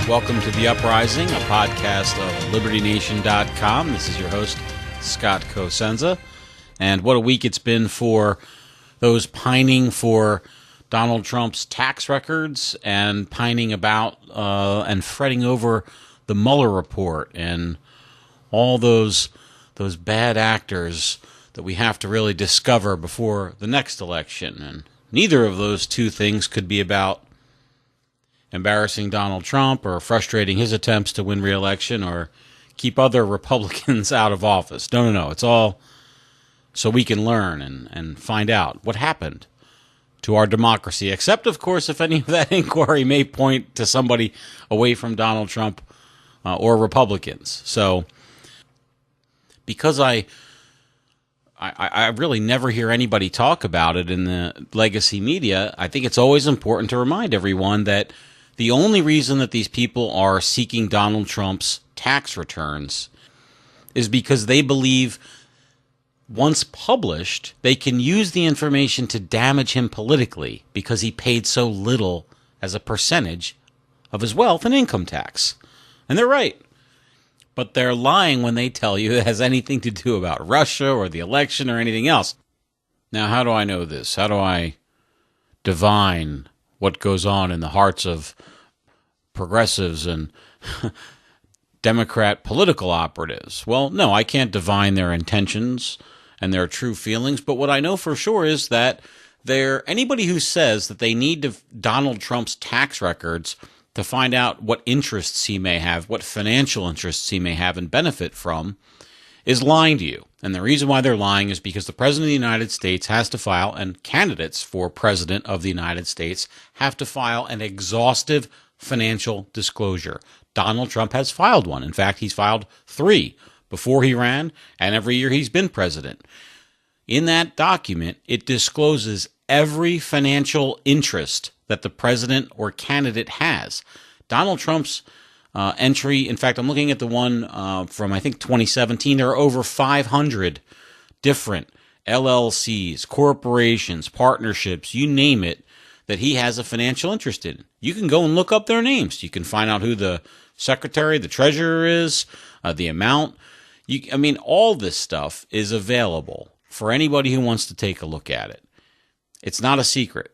Welcome to The Uprising, a podcast of LibertyNation.com. This is your host, Scott Cosenza. And what a week it's been for those pining for Donald Trump's tax records and pining about and fretting over the Mueller report and all those bad actors that we have to really discover before the next election. And neither of those two things could be about embarrassing Donald Trump or frustrating his attempts to win re-election or keep other Republicans out of office. No. It's all so we can learn and find out what happened to our democracy, except, of course, if any of that inquiry may point to somebody away from Donald Trump or Republicans. So because I really never hear anybody talk about it in the legacy media, I think it's always important to remind everyone that the only reason that these people are seeking Donald Trump's tax returns is because they believe once published, they can use the information to damage him politically because he paid so little as a percentage of his wealth in income tax. And they're right. But they're lying when they tell you it has anything to do about Russia or the election or anything else. Now, how do I know this? How do I divine what goes on in the hearts of progressives and Democrat political operatives? Well, no, I can't divine their intentions and their true feelings, but what I know for sure is that anybody who says that they need Donald Trump's tax records to find out what interests he may have, what financial interests he may have and benefit from, is lying to you. And the reason why they're lying is because the President of the United States has to file, and candidates for President of the United States have to file an exhaustive financial disclosure. Donald Trump has filed one. In fact, he's filed 3 before he ran and every year he's been president. In that document, it discloses every financial interest that the president or candidate has. Donald Trump's entry, in fact, I'm looking at the one from, I think, 2017. There are over 500 different LLCs, corporations, partnerships, you name it, that he has a financial interest in. You can go and look up their names. You can find out who the secretary, the treasurer is, the amount. All this stuff is available for anybody who wants to take a look at it. It's not a secret.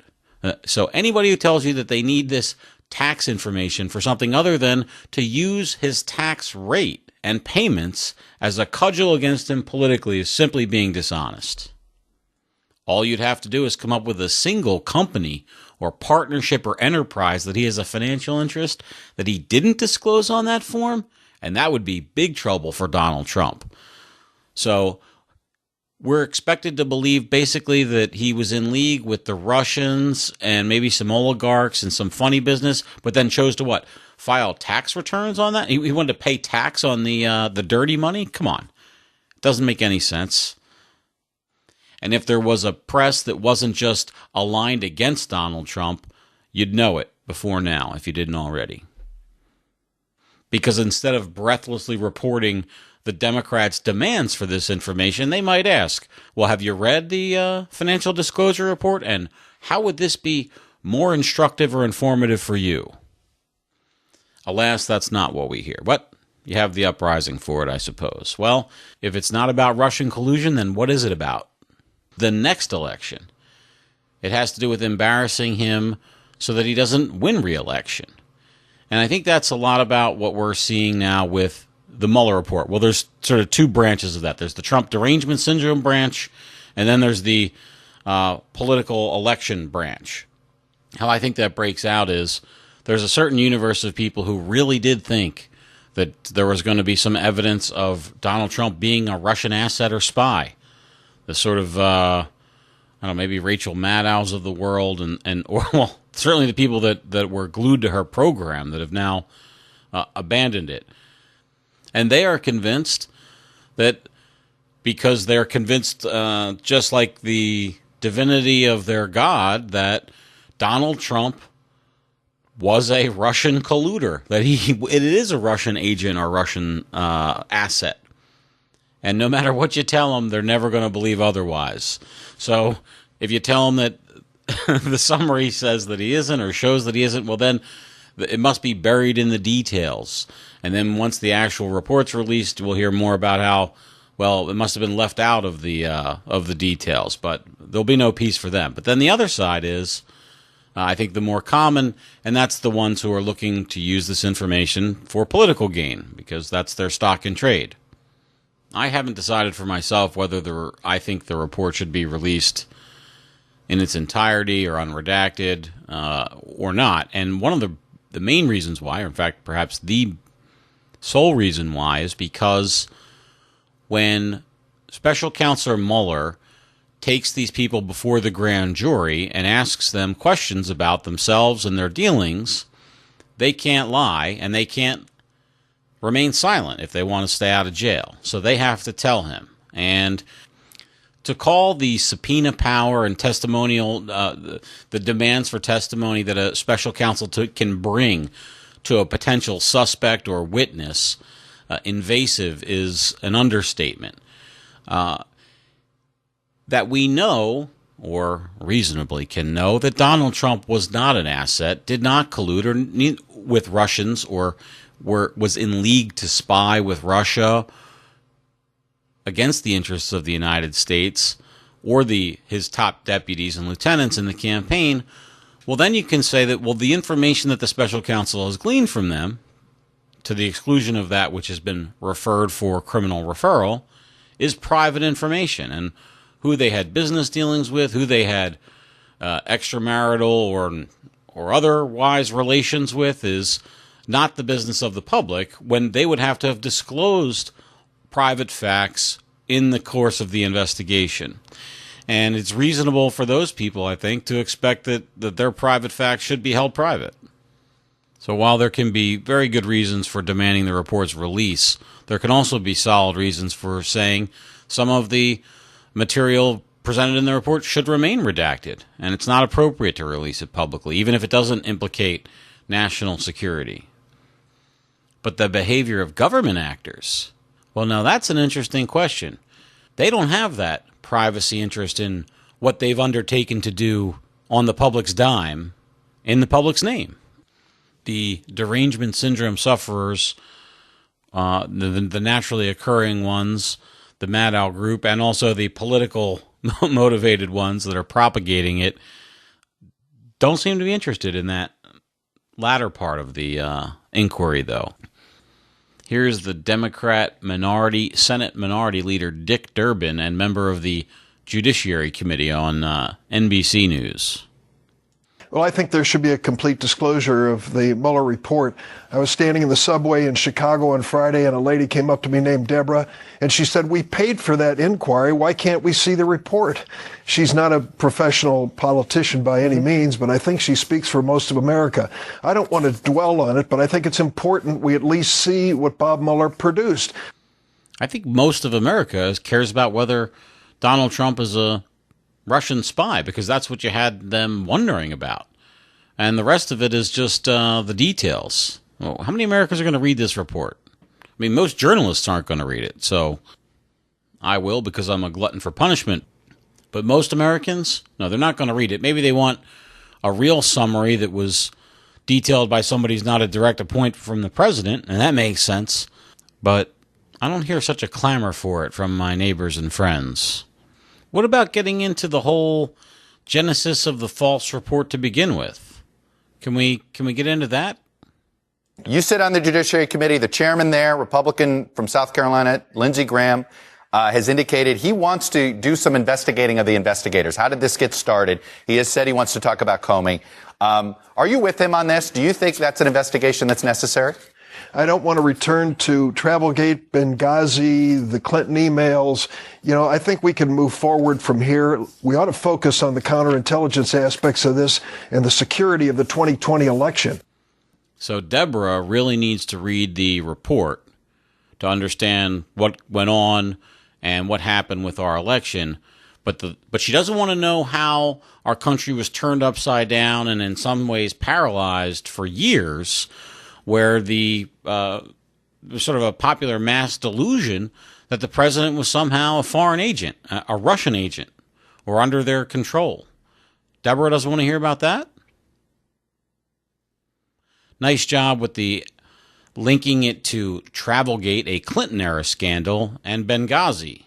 So anybody who tells you that they need this tax information for something other than to use his tax rate and payments as a cudgel against him politically is simply being dishonest. All you'd have to do is come up with a single company or partnership or enterprise that he has a financial interest that he didn't disclose on that form, and that would be big trouble for Donald Trump. So we're expected to believe basically that he was in league with the Russians and maybe some oligarchs and some funny business, but then chose to what? File tax returns on that? He wanted to pay tax on the dirty money? Come on. It doesn't make any sense. And if there was a press that wasn't just aligned against Donald Trump, you'd know it before now if you didn't already. Because instead of breathlessly reporting the Democrats' demands for this information, they might ask, well, have you read the financial disclosure report? And how would this be more instructive or informative for you? Alas, that's not what we hear. But you have the uprising for it, I suppose. Well, if it's not about Russian collusion, then what is it about? The next election. It has to do with embarrassing him so that he doesn't win re-election. And I think that's a lot about what we're seeing now with the Mueller report. Well, there's sort of 2 branches of that. There's the Trump derangement syndrome branch, and then there's the political election branch. How I think that breaks out is there's a certain universe of people who really did think that there was going to be some evidence of Donald Trump being a Russian asset or spy. The sort of, maybe Rachel Maddows of the world, or certainly the people that were glued to her program that have now abandoned it. And they are convinced that because they're convinced, just like the divinity of their God, that Donald Trump was a Russian colluder, that it is a Russian agent or Russian asset. And no matter what you tell them, they're never going to believe otherwise. So if you tell them that the summary says that he isn't or shows that he isn't, well, then it must be buried in the details. And then once the actual report's released, we'll hear more about how, well, it must have been left out of the details. But there'll be no peace for them. But then the other side is, I think, the more common, and that's the ones who are looking to use this information for political gain, because that's their stock in trade. I haven't decided for myself whether I think the report should be released in its entirety or unredacted or not. And one of the main reasons why, or in fact perhaps the sole reason why, is because when Special Counselor Mueller takes these people before the grand jury and asks them questions about themselves and their dealings, they can't lie and they can't remain silent if they want to stay out of jail. So they have to tell him. And to call the subpoena power and testimonial, the demands for testimony that a special counsel can bring to a potential suspect or witness invasive is an understatement. That we know, or reasonably can know, that Donald Trump was not an asset, did not collude with Russians, or was in league to spy with Russia against the interests of the United States or his top deputies and lieutenants in the campaign, well, then you can say that, well, the information that the special counsel has gleaned from them, to the exclusion of that which has been referred for criminal referral, is private information. And who they had business dealings with, who they had extramarital or otherwise relations with, is not the business of the public, when they would have to have disclosed private facts in the course of the investigation. And it's reasonable for those people, I think, to expect that their private facts should be held private. So while there can be very good reasons for demanding the report's release, there can also be solid reasons for saying some of the material presented in the report should remain redacted, and it's not appropriate to release it publicly, even if it doesn't implicate national security. But the behavior of government actors, well, now that's an interesting question. They don't have that privacy interest in what they've undertaken to do on the public's dime in the public's name. The derangement syndrome sufferers, the naturally occurring ones, the Maddow group, and also the political motivated ones that are propagating it, don't seem to be interested in that latter part of the inquiry, though. Here's the Democrat Senate Minority Leader Dick Durbin and member of the Judiciary Committee on NBC News. Well, I think there should be a complete disclosure of the Mueller report. I was standing in the subway in Chicago on Friday, and a lady came up to me named Deborah, and she said, "We paid for that inquiry. Why can't we see the report?" She's not a professional politician by any means, but I think she speaks for most of America. I don't want to dwell on it, but I think it's important we at least see what Bob Mueller produced. I think most of America cares about whether Donald Trump is a Russian spy, because that's what you had them wondering about. And the rest of it is just the details. Well, how many Americans are going to read this report? I mean, most journalists aren't going to read it, so I will, because I'm a glutton for punishment. But most Americans, no, they're not going to read it. Maybe they want a real summary that was detailed by somebody who's not a direct appointment from the president, and that makes sense. But I don't hear such a clamor for it from my neighbors and friends. What about getting into the whole genesis of the false report to begin with? Can we get into that? You sit on the Judiciary Committee. The chairman there, Republican from South Carolina, Lindsey Graham, has indicated he wants to do some investigating of the investigators. How did this get started? He has said he wants to talk about Comey. Are you with him on this? Do you think that's an investigation that's necessary? I don't want to return to Travelgate, Benghazi, the Clinton emails. I think we can move forward from here. We ought to focus on the counterintelligence aspects of this and the security of the 2020 election. So Deborah really needs to read the report to understand what went on and what happened with our election. But she doesn't want to know how our country was turned upside down and in some ways paralyzed for years, where the sort of a popular mass delusion that the president was somehow a foreign agent, a Russian agent, or under their control. Deborah doesn't want to hear about that? Nice job with the linking it to Travelgate, a Clinton-era scandal, and Benghazi,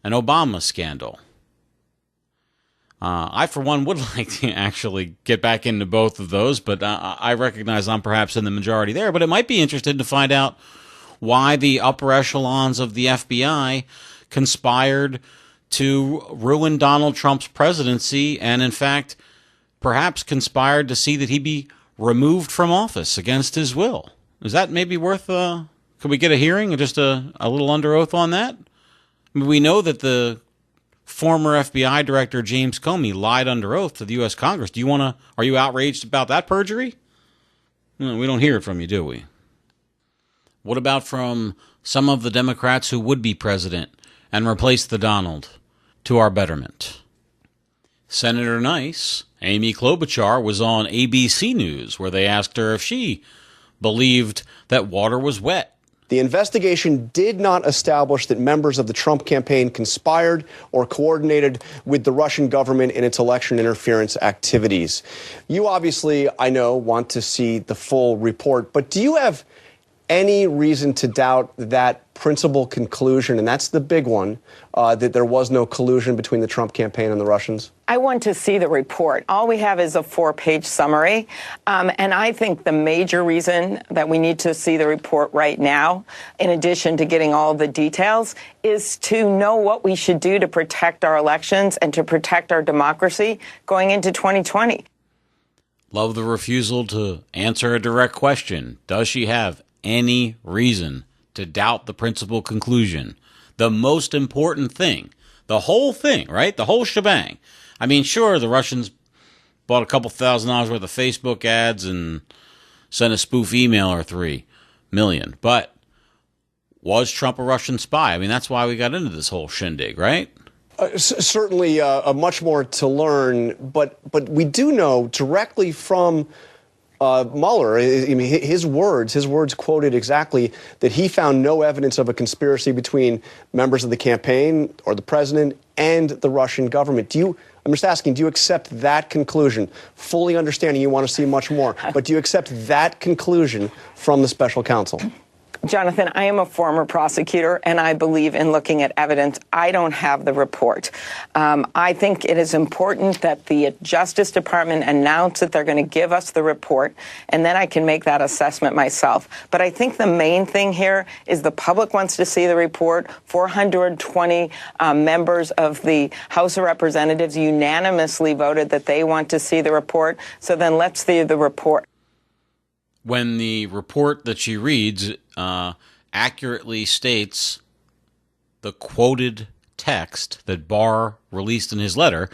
an Obama scandal. I, for one, would like to actually get back into both of those, but I recognize I'm perhaps in the majority there. But it might be interesting to find out why the upper echelons of the FBI conspired to ruin Donald Trump's presidency and, in fact, perhaps conspired to see that he be removed from office against his will. Is that maybe worth, could we get a hearing, just a little under oath on that? I mean, we know that the former FBI director James Comey lied under oath to the U.S. Congress. Are you outraged about that perjury? No, we don't hear it from you, do we? What about from some of the Democrats who would be president and replace the Donald to our betterment? Senator Nice, Amy Klobuchar, was on ABC News where they asked her if she believed that water was wet. The investigation did not establish that members of the Trump campaign conspired or coordinated with the Russian government in its election interference activities. You obviously, I know, want to see the full report, but do you have any reason to doubt that principal conclusion, and that's the big one, that there was no collusion between the Trump campaign and the Russians? I want to see the report. All we have is a 4-page summary. And I think the major reason that we need to see the report right now, in addition to getting all the details, is to know what we should do to protect our elections and to protect our democracy going into 2020. Love the refusal to answer a direct question. Does she have any reason to doubt the principal conclusion? The most important thing, the whole thing, right? The whole shebang. I mean, sure, the Russians bought a couple $1,000s worth of Facebook ads and sent a spoof email or 3 million. But was Trump a Russian spy? I mean, that's why we got into this whole shindig, right? Certainly much more to learn, but we do know directly from Mueller, I mean, his words quoted exactly that he found no evidence of a conspiracy between members of the campaign or the president and the Russian government. I'm just asking, do you accept that conclusion? Fully understanding you want to see much more, but do you accept that conclusion from the special counsel? Jonathan, I am a former prosecutor, and I believe in looking at evidence. I don't have the report. I think it is important that the Justice Department announce that they're going to give us the report, and then I can make that assessment myself. But I think the main thing here is the public wants to see the report. 420 members of the House of Representatives unanimously voted that they want to see the report. So then let's see the report. When the report that she reads accurately states the quoted text that Barr released in his letter,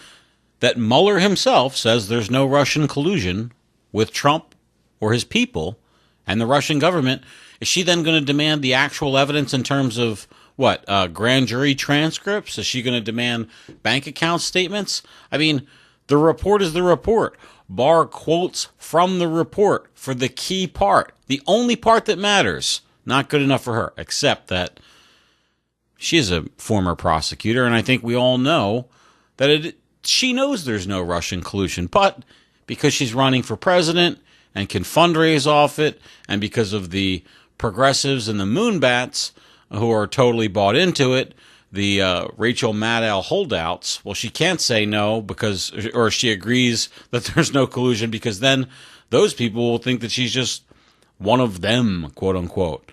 that Mueller himself says there's no Russian collusion with Trump or his people and the Russian government, is she then going to demand the actual evidence in terms of what, grand jury transcripts? Is she going to demand bank account statements? I mean, the report is the report. Barr quotes from the report for the key part, the only part that matters. Not good enough for her, except that she is a former prosecutor, and I think we all know that she knows there's no Russian collusion. But because she's running for president and can fundraise off it, and because of the progressives and the moonbats who are totally bought into it, the Rachel Maddow holdouts, well, she can't say no or she agrees that there's no collusion, because then those people will think that she's just one of them, quote unquote.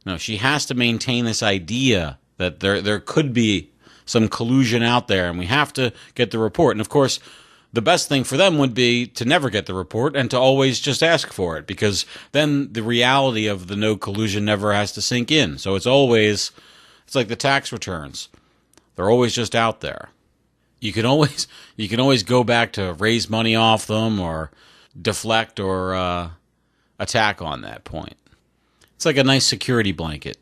No, she has to maintain this idea that there could be some collusion out there, and we have to get the report. And of course, the best thing for them would be to never get the report and to always just ask for it, because then the reality of the no collusion never has to sink in. So it's like the tax returns. They're always just out there. You can always go back to raise money off them or deflect or attack on that point. It's like a nice security blanket.